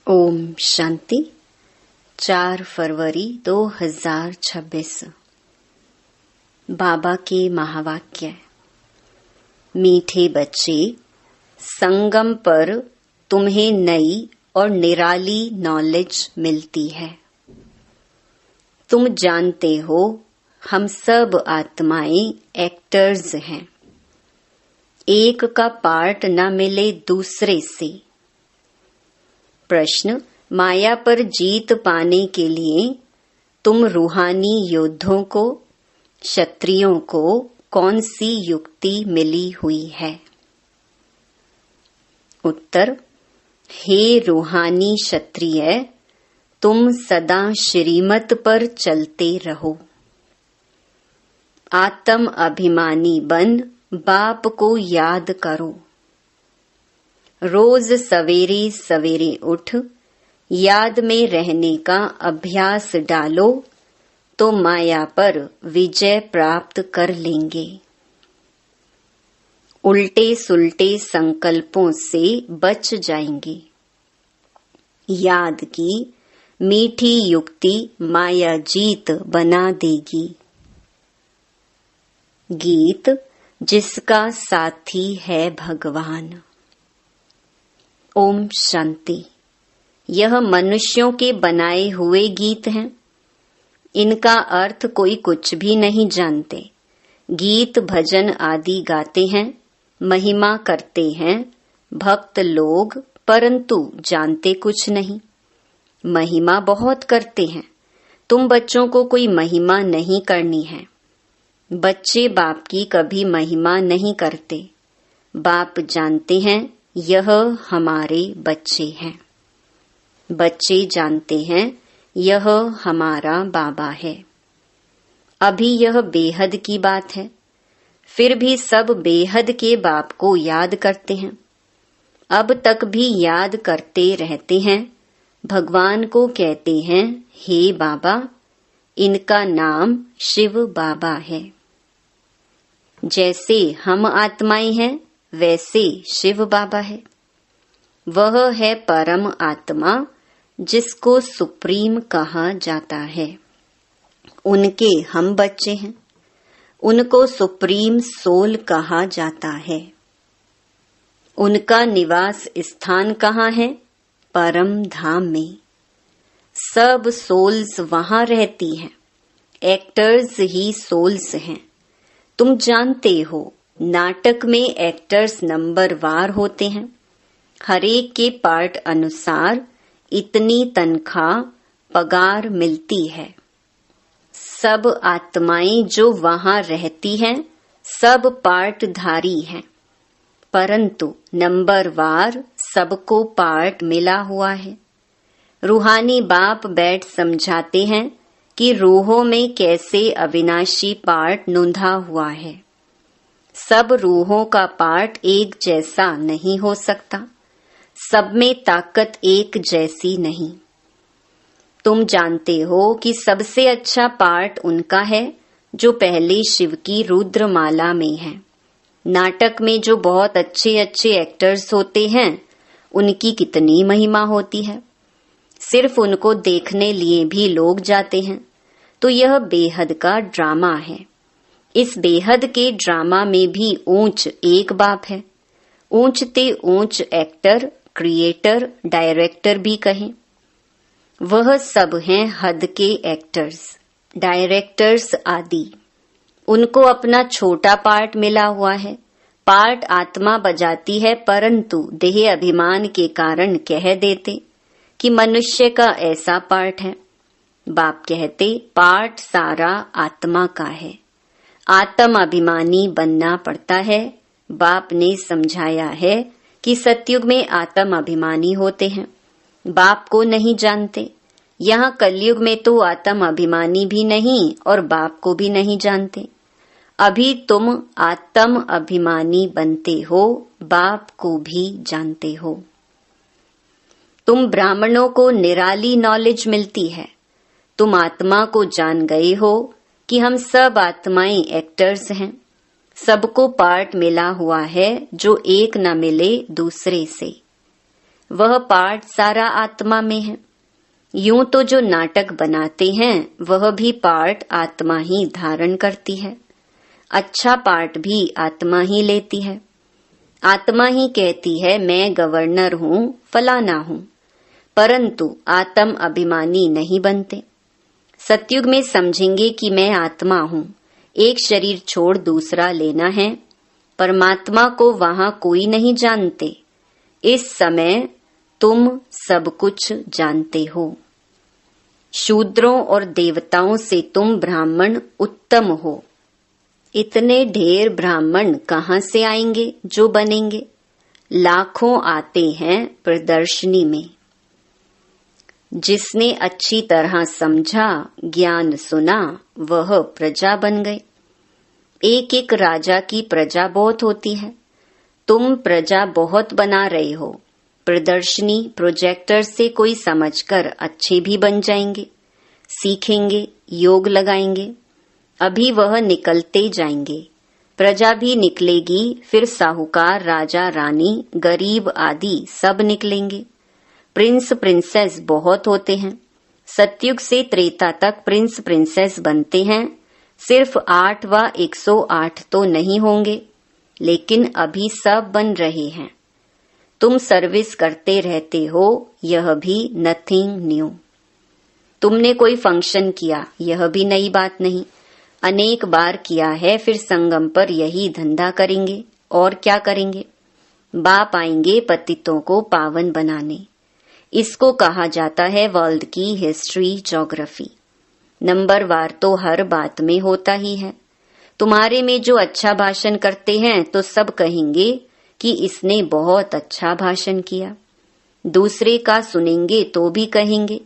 ओम शांति। 4 फरवरी 2026। बाबा के महावाक्य। मीठे बच्चे, संगम पर तुम्हें नई और निराली नॉलेज मिलती है। तुम जानते हो हम सब आत्माएं एक्टर्स हैं। एक का पार्ट न मिले दूसरे से। प्रश्न, माया पर जीत पाने के लिए तुम रूहानी योद्धों को, क्षत्रियों को कौन सी युक्ति मिली हुई है? उत्तर, हे रूहानी क्षत्रिय, तुम सदा श्रीमत पर चलते रहो। आत्म अभिमानी बन बाप को याद करो। रोज सवेरे सवेरे उठ याद में रहने का अभ्यास डालो तो माया पर विजय प्राप्त कर लेंगे। उल्टे सुलटे संकल्पों से बच जाएंगे। याद की मीठी युक्ति माया जीत बना देगी। गीत, जिसका साथी है भगवान। ओम शांति। यह मनुष्यों के बनाए हुए गीत हैं। इनका अर्थ कोई कुछ भी नहीं जानते। गीत भजन आदि गाते हैं, महिमा करते हैं भक्त लोग, परंतु जानते कुछ नहीं। महिमा बहुत करते हैं। तुम बच्चों को कोई महिमा नहीं करनी है। बच्चे बाप की कभी महिमा नहीं करते। बाप जानते हैं यह हमारे बच्चे हैं। बच्चे जानते हैं यह हमारा बाबा है। अभी यह बेहद की बात है, फिर भी सब बेहद के बाप को याद करते हैं। अब तक भी याद करते रहते हैं। भगवान को कहते हैं, हे बाबा। इनका नाम शिव बाबा है। जैसे हम आत्माएं हैं वैसे शिव बाबा है। वह है परम आत्मा, जिसको सुप्रीम कहा जाता है। उनके हम बच्चे हैं। उनको सुप्रीम सोल कहा जाता है। उनका निवास स्थान कहाँ है? परम धाम में। सब सोल्स वहां रहती हैं। एक्टर्स ही सोल्स हैं। तुम जानते हो नाटक में एक्टर्स नंबर वार होते हैं। हरेक के पार्ट अनुसार इतनी तनख्वाह पगार मिलती है। सब आत्माएं जो वहां रहती हैं सब पार्टधारी हैं, परंतु नंबर वार सबको पार्ट मिला हुआ है। रूहानी बाप बैठ समझाते हैं कि रूहों में कैसे अविनाशी पार्ट नूंधा हुआ है। सब रूहों का पार्ट एक जैसा नहीं हो सकता। सब में ताकत एक जैसी नहीं। तुम जानते हो कि सबसे अच्छा पार्ट उनका है जो पहले शिव की रुद्रमाला में है। नाटक में जो बहुत अच्छे अच्छे एक्टर्स होते हैं उनकी कितनी महिमा होती है। सिर्फ उनको देखने लिए भी लोग जाते हैं। तो यह बेहद का ड्रामा है। इस बेहद के ड्रामा में भी ऊंच एक बाप है। ऊंचते ऊंच एक्टर, क्रिएटर, डायरेक्टर भी कहें। वह सब हैं हद के एक्टर्स, डायरेक्टर्स आदि। उनको अपना छोटा पार्ट मिला हुआ है। पार्ट आत्मा बजाती है, परंतु देह अभिमान के कारण कह देते कि मनुष्य का ऐसा पार्ट है। बाप कहते पार्ट सारा आत्मा का है। आत्म अभिमानी बनना पड़ता है। बाप ने समझाया है कि सतयुग में आत्म अभिमानी होते हैं। बाप को नहीं जानते। यहाँ कलयुग में तो आत्म अभिमानी भी नहीं और बाप को भी नहीं जानते। अभी तुम आत्म अभिमानी बनते हो, बाप को भी जानते हो। तुम ब्राह्मणों को निराली नॉलेज मिलती है। तुम आत्मा को जान गए हो कि हम सब आत्माएं एक्टर्स हैं। सबको पार्ट मिला हुआ है जो एक न मिले दूसरे से। वह पार्ट सारा आत्मा में है। यूं तो जो नाटक बनाते हैं वह भी पार्ट आत्मा ही धारण करती है। अच्छा पार्ट भी आत्मा ही लेती है। आत्मा ही कहती है मैं गवर्नर हूँ, फलाना हूँ, परंतु आत्म अभिमानी नहीं बनते। सतयुग में समझेंगे कि मैं आत्मा हूँ, एक शरीर छोड़ दूसरा लेना है। परमात्मा को वहां कोई नहीं जानते। इस समय तुम सब कुछ जानते हो। शूद्रों और देवताओं से तुम ब्राह्मण उत्तम हो। इतने ढेर ब्राह्मण कहाँ से आएंगे जो बनेंगे? लाखों आते हैं प्रदर्शनी में। जिसने अच्छी तरह समझा, ज्ञान सुना, वह प्रजा बन गए। एक एक राजा की प्रजा बहुत होती है। तुम प्रजा बहुत बना रहे हो। प्रदर्शनी प्रोजेक्टर से कोई समझकर अच्छे भी बन जाएंगे, सीखेंगे, योग लगाएंगे। अभी वह निकलते जाएंगे। प्रजा भी निकलेगी, फिर साहूकार, राजा, रानी, गरीब आदि सब निकलेंगे। प्रिंस प्रिंसेस बहुत होते हैं। सतयुग से त्रेता तक प्रिंस प्रिंसेस बनते हैं। सिर्फ 8 व 108 तो नहीं होंगे, लेकिन अभी सब बन रहे हैं। तुम सर्विस करते रहते हो, यह भी नथिंग न्यू। तुमने कोई फंक्शन किया, यह भी नई बात नहीं। अनेक बार किया है, फिर संगम पर यही धंधा करेंगे और क्या करेंगे? बाप आएंगे पतितों को पावन बनाने। इसको कहा जाता है वर्ल्ड की हिस्ट्री ज्योग्राफी। नंबरवार तो हर बात में होता ही है। तुम्हारे में जो अच्छा भाषण करते हैं तो सब कहेंगे कि इसने बहुत अच्छा भाषण किया। दूसरे का सुनेंगे तो भी कहेंगे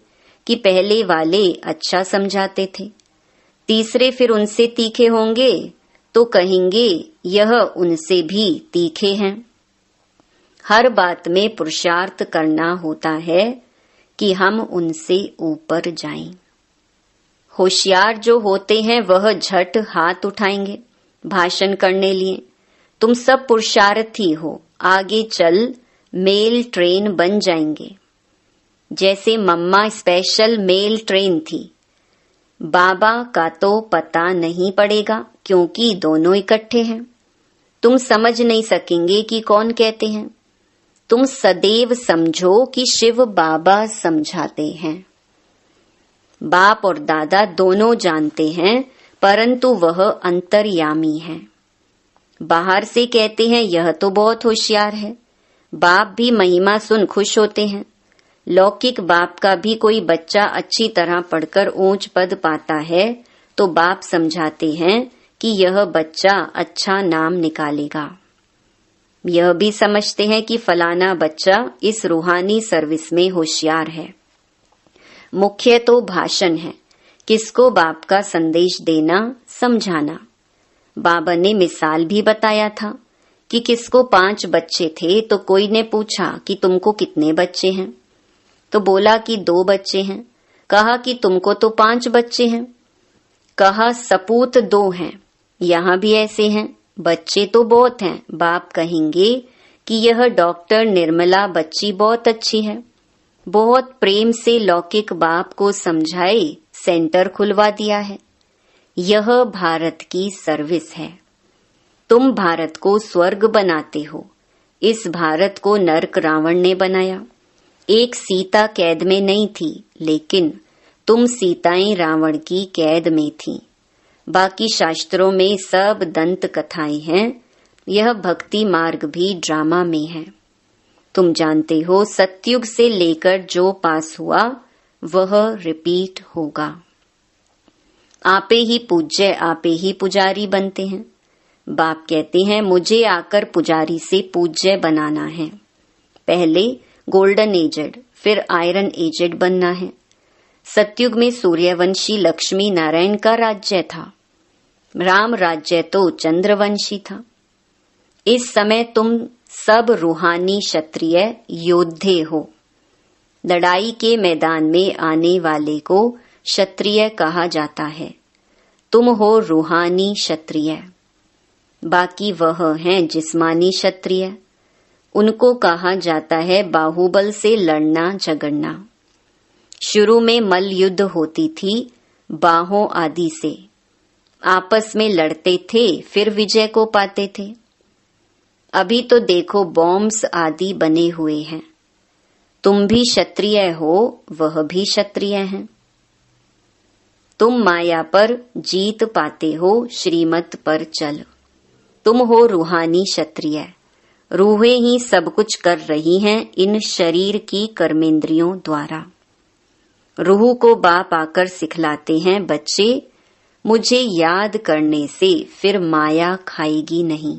कि पहले वाले अच्छा समझाते थे। तीसरे फिर उनसे तीखे होंगे तो कहेंगे यह उनसे भी तीखे हैं। हर बात में पुरुषार्थ करना होता है कि हम उनसे ऊपर जाएं। होशियार जो होते हैं वह झट हाथ उठाएंगे भाषण करने लिए। तुम सब पुरुषार्थी हो, आगे चल मेल ट्रेन बन जाएंगे। जैसे मम्मा स्पेशल मेल ट्रेन थी। बाबा का तो पता नहीं पड़ेगा क्योंकि दोनों इकट्ठे हैं। तुम समझ नहीं सकेंगे कि कौन कहते हैं। तुम सदैव समझो कि शिव बाबा समझाते हैं। बाप और दादा दोनों जानते हैं, परंतु वह अंतर्यामी है। बाहर से कहते हैं यह तो बहुत होशियार है। बाप भी महिमा सुन खुश होते हैं। लौकिक बाप का भी कोई बच्चा अच्छी तरह पढ़कर ऊंच पद पाता है तो बाप समझाते हैं कि यह बच्चा अच्छा नाम निकालेगा। यह भी समझते हैं कि फलाना बच्चा इस रूहानी सर्विस में होशियार है। मुख्य तो भाषण है, किसको बाप का संदेश देना, समझाना। बाबा ने मिसाल भी बताया था कि किसको 5 बच्चे थे तो कोई ने पूछा कि तुमको कितने बच्चे हैं, तो बोला कि 2 बच्चे हैं। कहा कि तुमको तो 5 बच्चे हैं। कहा सपूत 2 हैं। यहाँ भी ऐसे हैं, बच्चे तो बहुत हैं। बाप कहेंगे कि यह डॉक्टर निर्मला बच्ची बहुत अच्छी है। बहुत प्रेम से लौकिक बाप को समझाए सेंटर खुलवा दिया है। यह भारत की सर्विस है। तुम भारत को स्वर्ग बनाते हो। इस भारत को नरक रावण ने बनाया। एक सीता कैद में नहीं थी, लेकिन तुम सीताएं रावण की कैद में थी। बाकी शास्त्रों में सब दंत कथाएं हैं। यह भक्ति मार्ग भी ड्रामा में है। तुम जानते हो सतयुग से लेकर जो पास हुआ वह रिपीट होगा। आपे ही पूज्य, आपे ही पुजारी बनते हैं। बाप कहते हैं मुझे आकर पुजारी से पूज्य बनाना है। पहले गोल्डन एजेड, फिर आयरन एजेड बनना है। सतयुग में सूर्यवंशी लक्ष्मी नारायण का राज्य था। राम राज्य तो चंद्रवंशी था। इस समय तुम सब रूहानी क्षत्रिय योद्धे हो। लड़ाई के मैदान में आने वाले को क्षत्रिय कहा जाता है। तुम हो रूहानी क्षत्रिय, बाकी वह हैं जिस्मानी क्षत्रिय। उनको कहा जाता है बाहुबल से लड़ना झगड़ना। शुरू में मल्ल युद्ध होती थी बाहों आदि से, आपस में लड़ते थे फिर विजय को पाते थे। अभी तो देखो बॉम्ब्स आदि बने हुए हैं। तुम भी क्षत्रिय हो, वह भी क्षत्रिय हैं। तुम माया पर जीत पाते हो, श्रीमत पर चल। तुम हो रूहानी क्षत्रिय। रूहें ही सब कुछ कर रही हैं इन शरीर की कर्मेंद्रियों द्वारा। रूह को बाप आकर सिखलाते हैं, बच्चे मुझे याद करने से फिर माया खाएगी नहीं।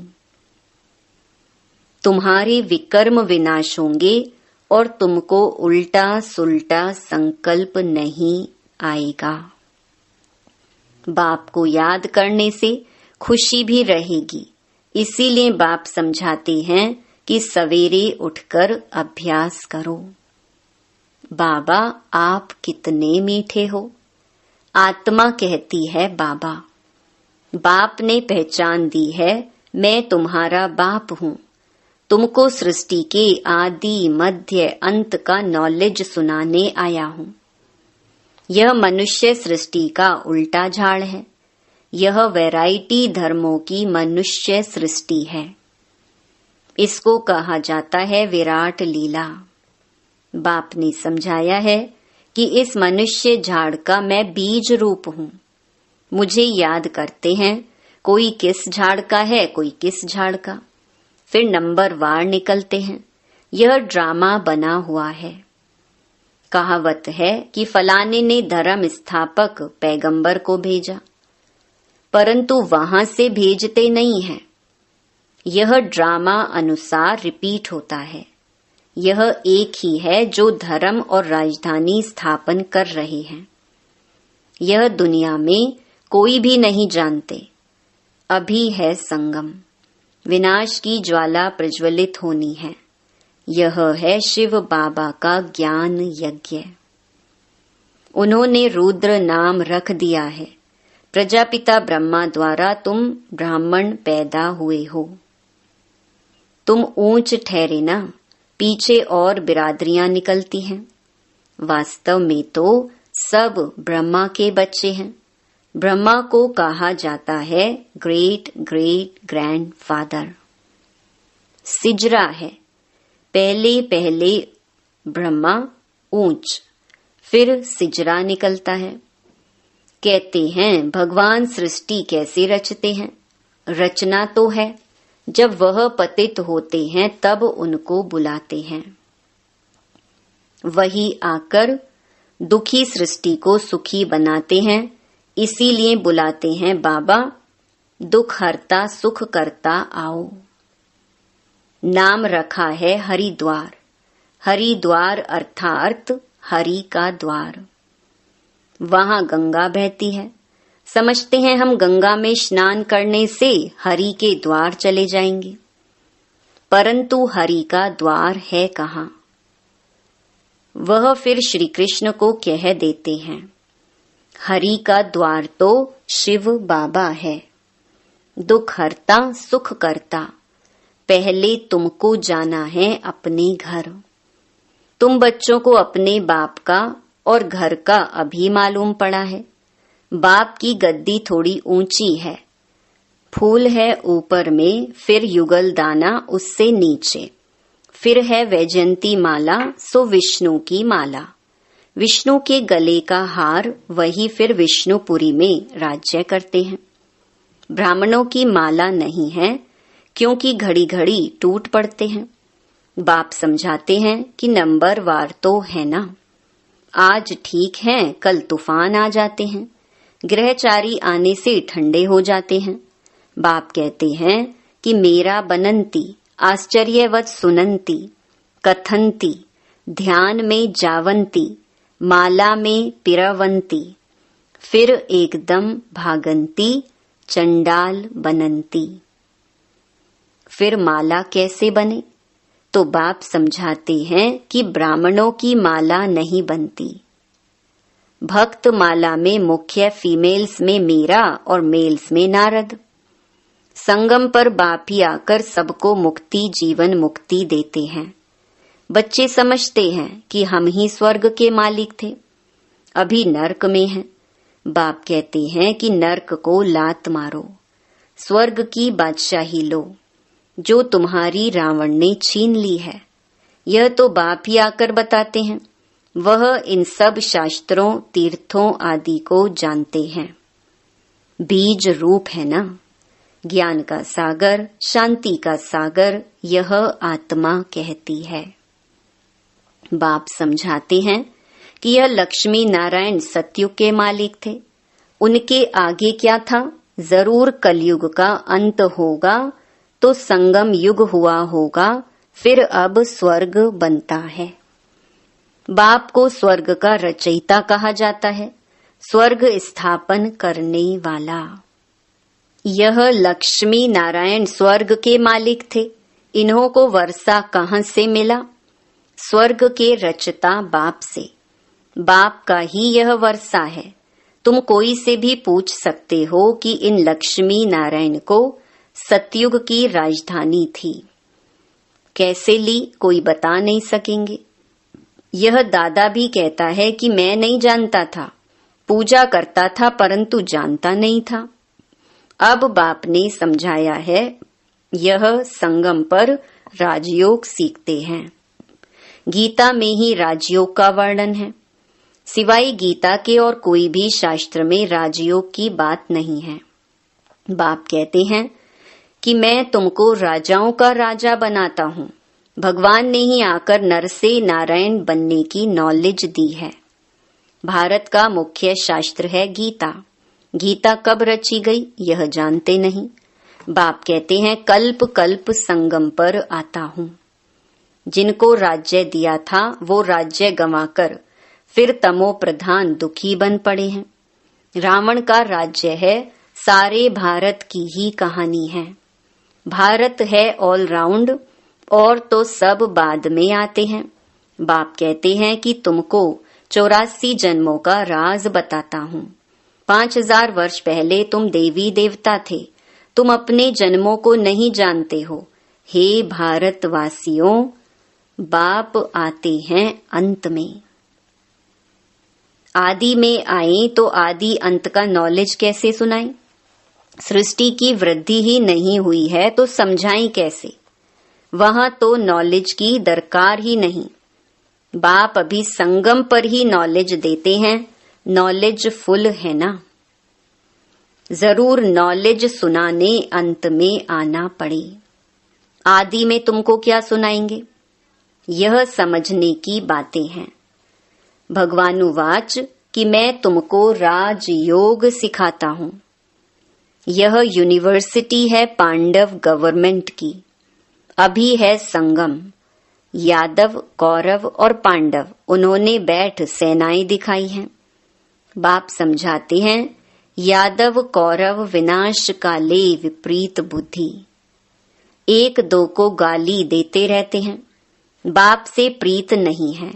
तुम्हारे विकर्म विनाश होंगे और तुमको उल्टा सुल्टा संकल्प नहीं आएगा। बाप को याद करने से खुशी भी रहेगी। इसीलिए बाप समझाते हैं कि सवेरे उठकर अभ्यास करो। बाबा आप कितने मीठे हो, आत्मा कहती है बाबा। बाप ने पहचान दी है, मैं तुम्हारा बाप हूँ। तुमको सृष्टि के आदि मध्य अंत का नॉलेज सुनाने आया हूँ। यह मनुष्य सृष्टि का उल्टा झाड़ है। यह वैरायटी धर्मों की मनुष्य सृष्टि है। इसको कहा जाता है विराट लीला। बाप ने समझाया है कि इस मनुष्य झाड़ का मैं बीज रूप हूँ। मुझे याद करते हैं, कोई किस झाड़ का है, कोई किस झाड़ का, फिर नंबर वार निकलते हैं। यह ड्रामा बना हुआ है। कहावत है कि फलाने ने धर्म स्थापक पैगंबर को भेजा, परंतु वहां से भेजते नहीं हैं। यह ड्रामा अनुसार रिपीट होता है। यह एक ही है जो धर्म और राजधानी स्थापन कर रहे हैं। यह दुनिया में कोई भी नहीं जानते। अभी है संगम, विनाश की ज्वाला प्रज्वलित होनी है। यह है शिव बाबा का ज्ञान यज्ञ। उन्होंने रुद्र नाम रख दिया है। प्रजापिता ब्रह्मा द्वारा तुम ब्राह्मण पैदा हुए हो। तुम ऊंच ठहरे ना, पीछे और बिरादरियां निकलती हैं। वास्तव में तो सब ब्रह्मा के बच्चे हैं। ब्रह्मा को कहा जाता है ग्रेट ग्रेट ग्रैंड फादर। सिजरा है, पहले पहले ब्रह्मा ऊंच, फिर सिजरा निकलता है। कहते हैं भगवान सृष्टि कैसे रचते हैं? रचना तो है, जब वह पतित होते हैं तब उनको बुलाते हैं। वही आकर दुखी सृष्टि को सुखी बनाते हैं। इसीलिए बुलाते हैं बाबा, दुख हरता सुख करता आओ। नाम रखा है हरिद्वार। हरिद्वार अर्थात हरि का द्वार। वहां गंगा बहती है। समझते हैं हम गंगा में स्नान करने से हरि के द्वार चले जाएंगे, परंतु हरि का द्वार है कहाँ? वह फिर श्री कृष्ण को कह देते हैं, हरि का द्वार तो शिव बाबा है। दुख हरता सुख करता। पहले तुमको जाना है अपने घर। तुम बच्चों को अपने बाप का और घर का अभी मालूम पड़ा है। बाप की गद्दी थोड़ी ऊंची है, फूल है ऊपर में, फिर युगल दाना उससे नीचे, फिर है वैजयंती माला, सो विष्णु की माला। विष्णु के गले का हार, वही फिर विष्णुपुरी में राज्य करते हैं। ब्राह्मणों की माला नहीं है, क्योंकि घड़ी घड़ी टूट पड़ते हैं। बाप समझाते हैं कि नंबर वार तो है ना। आज ठीक है, कल तूफान आ जाते हैं। ग्रहचारी आने से ठंडे हो जाते हैं। बाप कहते हैं कि मेरा बनंती आश्चर्यवत सुनंती, कथंती ध्यान में जावंती, माला में पिरवंती, फिर एकदम भागंती, चंडाल बनंती। फिर माला कैसे बने? तो बाप समझाते हैं कि ब्राह्मणों की माला नहीं बनती। भक्त माला में मुख्य फीमेल्स में मीरा और मेल्स में नारद। संगम पर बाप ही आकर सबको मुक्ति, जीवन मुक्ति देते हैं। बच्चे समझते हैं कि हम ही स्वर्ग के मालिक थे, अभी नर्क में हैं। बाप कहते हैं कि नर्क को लात मारो, स्वर्ग की बादशाही लो, जो तुम्हारी रावण ने छीन ली है। यह तो बाप ही आकर बताते हैं। वह इन सब शास्त्रों, तीर्थों आदि को जानते हैं। बीज रूप है ना, ज्ञान का सागर, शांति का सागर, यह आत्मा कहती है। बाप समझाते हैं कि यह लक्ष्मी नारायण सतयुग के मालिक थे। उनके आगे क्या था? जरूर कलयुग का अंत होगा तो संगम युग हुआ होगा, फिर अब स्वर्ग बनता है। बाप को स्वर्ग का रचयिता कहा जाता है, स्वर्ग स्थापन करने वाला। यह लक्ष्मी नारायण स्वर्ग के मालिक थे। इन्हों को वर्षा कहाँ से मिला? स्वर्ग के रचता बाप से। बाप का ही यह वर्षा है। तुम कोई से भी पूछ सकते हो कि इन लक्ष्मी नारायण को सतयुग की राजधानी थी कैसे ली, कोई बता नहीं सकेंगे। यह दादा भी कहता है कि मैं नहीं जानता था, पूजा करता था परंतु जानता नहीं था। अब बाप ने समझाया है, यह संगम पर राजयोग सीखते हैं। गीता में ही राजयोग का वर्णन है। सिवाय गीता के और कोई भी शास्त्र में राजयोग की बात नहीं है। बाप कहते हैं कि मैं तुमको राजाओं का राजा बनाता हूँ। भगवान ने ही आकर नर से नारायण बनने की नॉलेज दी है। भारत का मुख्य शास्त्र है गीता। गीता कब रची गई यह जानते नहीं। बाप कहते हैं कल्प कल्प संगम पर आता हूँ। जिनको राज्य दिया था वो राज्य गंवाकर फिर तमो प्रधान दुखी बन पड़े हैं। रावण का राज्य है, सारे भारत की ही कहानी है। भारत है ऑल राउंड और तो सब बाद में आते हैं। बाप कहते हैं कि तुमको 84 जन्मों का राज बताता हूँ। 5000 वर्ष पहले तुम देवी देवता थे, तुम अपने जन्मों को नहीं जानते हो। हे भारतवासियों, बाप आते हैं अंत में। आदि में आए तो आदि अंत का नॉलेज कैसे सुनाएं? सृष्टि की वृद्धि ही नहीं हुई है तो समझाएं कैसे? वहां तो नॉलेज की दरकार ही नहीं। बाप अभी संगम पर ही नॉलेज देते हैं। नॉलेज फुल है ना। जरूर नॉलेज सुनाने अंत में आना पड़े। आदि में तुमको क्या सुनाएंगे? यह समझने की बातें हैं। भगवानुवाच कि मैं तुमको राजयोग सिखाता हूँ। यह यूनिवर्सिटी है पांडव गवर्नमेंट की। अभी है संगम। यादव, कौरव और पांडव उन्होंने बैठ सेनाएं दिखाई हैं। बाप समझाते हैं यादव कौरव विनाश काले विपरीत बुद्धि। एक दो को गाली देते रहते हैं। बाप से प्रीत नहीं है।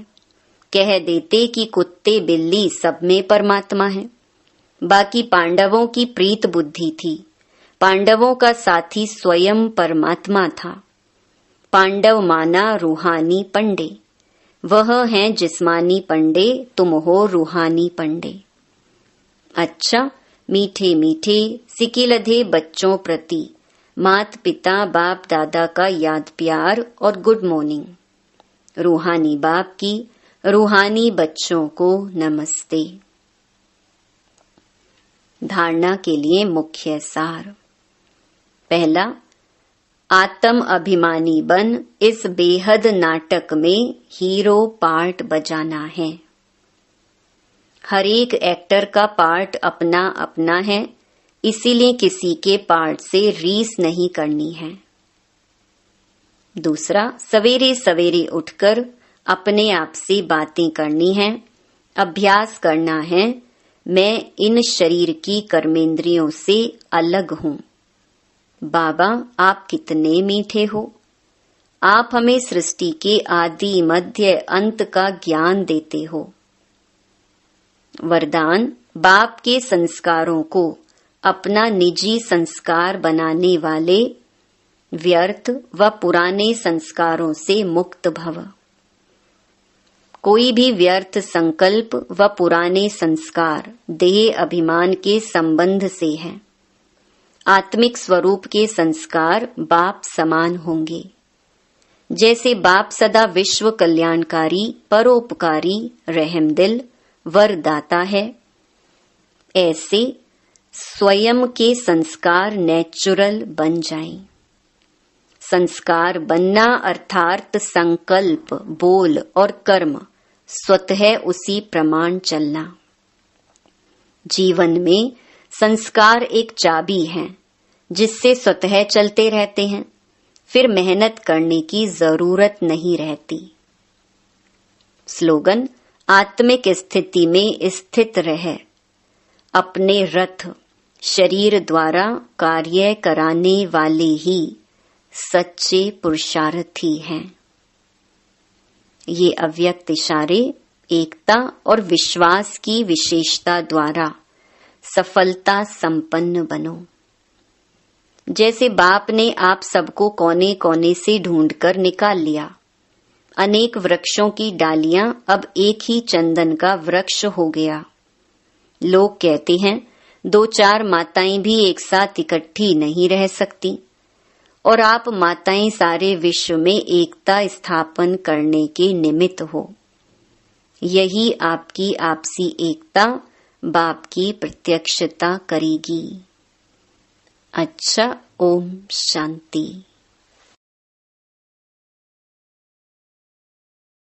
कह देते कि कुत्ते बिल्ली सब में परमात्मा है। बाकी पांडवों की प्रीत बुद्धि थी। पांडवों का साथी स्वयं परमात्मा था। पांडव माना रूहानी पंडे। वह हैं जिस्मानी पंडे, तुम हो रूहानी पंडे। अच्छा, मीठे मीठे सिकिलधे बच्चों प्रति मात पिता बाप दादा का याद प्यार और गुड मॉर्निंग। रूहानी बाप की रूहानी बच्चों को नमस्ते। धारणा के लिए मुख्य सार। पहला, आत्म अभिमानी बन इस बेहद नाटक में हीरो पार्ट बजाना है। हर एक एक्टर का पार्ट अपना अपना है, इसीलिए किसी के पार्ट से रीस नहीं करनी है। दूसरा, सवेरे सवेरे उठकर अपने आप से बातें करनी है। अभ्यास करना है, मैं इन शरीर की कर्मेंद्रियों से अलग हूँ। बाबा आप कितने मीठे हो। आप हमें सृष्टि के आदि मध्य अंत का ज्ञान देते हो। वरदान, बाप के संस्कारों को अपना निजी संस्कार बनाने वाले व्यर्थ व पुराने संस्कारों से मुक्त भव। कोई भी व्यर्थ संकल्प व पुराने संस्कार देह अभिमान के संबंध से हैं। आत्मिक स्वरूप के संस्कार बाप समान होंगे। जैसे बाप सदा विश्व कल्याणकारी, परोपकारी, रहमदिल, वरदाता है, ऐसे स्वयं के संस्कार नेचुरल बन जाएं। संस्कार बनना अर्थात संकल्प, बोल और कर्म स्वतः उसी प्रमाण चलना। जीवन में संस्कार एक चाबी है जिससे स्वतः चलते रहते हैं, फिर मेहनत करने की जरूरत नहीं रहती। स्लोगन: आत्मिक स्थिति में स्थित रह, अपने रथ शरीर द्वारा कार्य कराने वाले ही सच्चे पुरुषार्थी हैं। ये अव्यक्त इशारे एकता और विश्वास की विशेषता द्वारा सफलता संपन्न बनो। जैसे बाप ने आप सबको कोने कोने से ढूंढकर निकाल लिया। अनेक वृक्षों की डालियां अब एक ही चंदन का वृक्ष हो गया। लोग कहते हैं 2-4 माताएं भी एक साथ इकट्ठी नहीं रह सकती, और आप माताएं सारे विश्व में एकता स्थापन करने के निमित्त हो। यही आपकी आपसी एकता बाप की प्रत्यक्षता करेगी। अच्छा, ओम शांति।